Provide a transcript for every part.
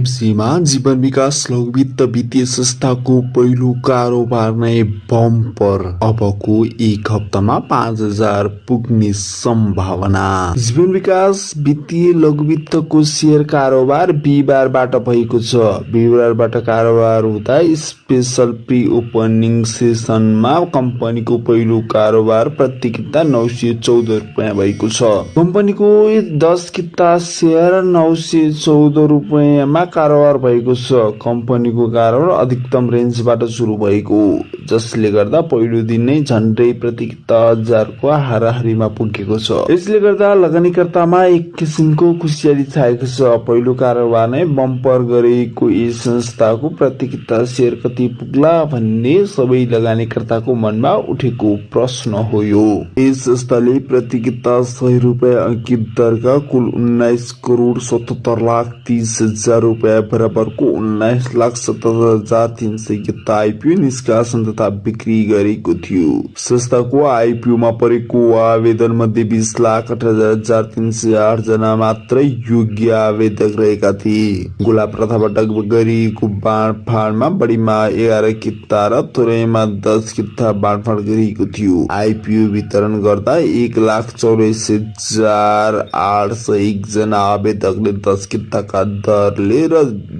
एमएमसीमा जीवन विकास लघु वित्त वित्तीय संस्थाको पहिलो कारोबार नै बम्पर। अबको एक हप्तामा 5,000 पुग्ने सम्भावना। जीवन विकास वित्तीय लघु वित्तको शेयर कारोबार बिहिबारबाट भएको छ। बिहिबारबाट कारोबार हुँदा स्पेशल प्री ओपनिङ सेसनमा कम्पनीको पहिलो कारोबार प्रति किता 914 रुपैयाँ भएको छ। कम्पनीको 10 किता शेयर 914 रुपैयाँमा कारोबार भएको छ। कम्पनीको कारोबार अधिकतम रेन्जबाट सुरु भएको, जसले गर्दा पहिलो दिन नै झन्डै प्रति किता 1000 को हाराहारीमा पुगेको छ। यसले गर्दा लगानीकर्तामा एक किसिमको खुसियाली छाएको छ। पहिलो कारोबार नै बम्पर गरेको यस संस्थाको प्रति किता शेयर कति पुग्ला भन्ने सबै लगानीकर्ताको मनमा उठेको प्रश्न हो। यस संस्थाले प्रति किता 100 रुपैयाँ अंकित दरका कुल 19 करोड 77 लाख 30 हजार रुपैयाँ बराबरको 19,77,300 किता आइपिओ निष्कासन तथा बिक्री गरेको थियो। संस्थाको आइपिओमा परेको आवेदन मध्ये 20,18,308 जना मात्र योग्य आवेदक रहेका थिए। गोला प्रथापटक गरिएको बाँडफाँडमा बढीमा 11 किता र थोरैमा 10 किता बाँडफाँड गरिएको थियो। आइपिओ वितरण गर्दा 1,84,801 जना आवेदकले 10 किताका दरले र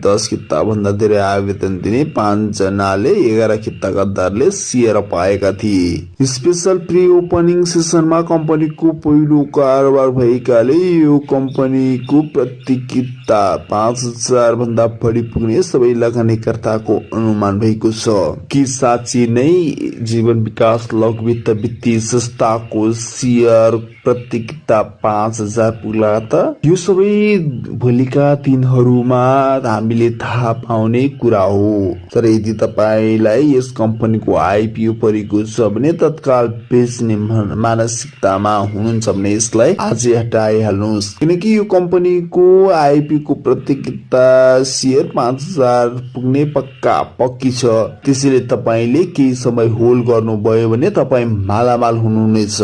10 किता भन्दा धेरै आवेदन दिने 5 जनाले 11 किताका दरले शेयर पाएका थिए। स्पेशल प्री ओपनिङ सेसनमा कम्पनीको पहिलो कारोबार भएकाले यो कम्पनीको प्रति किता 5,000 भन्दा बढी पुग्ने सबै लगानीकर्ताको अनुमान भएको छ। कि साँच्चै नै जीवन विकास लघु वित्त वित्तीय संस्थाको शेयर प्रति किता 5,000 पुग्ला त? यो सबै भोलिका दिनहरूमा हामीले थाहा पाउने कुरा हो। तर यदि तपाईलाई यस कम्पनीको आइपिओ परेको छ भने तत्काल बेच्ने मानसिकतामा हुनुहुन्छ भने यसलाई आजै हटाइहाल्नुहोस्, किनकि यो कम्पनीको आइपिओ को प्रति किता शेयर 5,000 पुग्ने पक्की छ। त्यसैले तपाईले केही समय होल्ड गर्नुभयो भने तपाई मालामाल हुनुहुनेछ।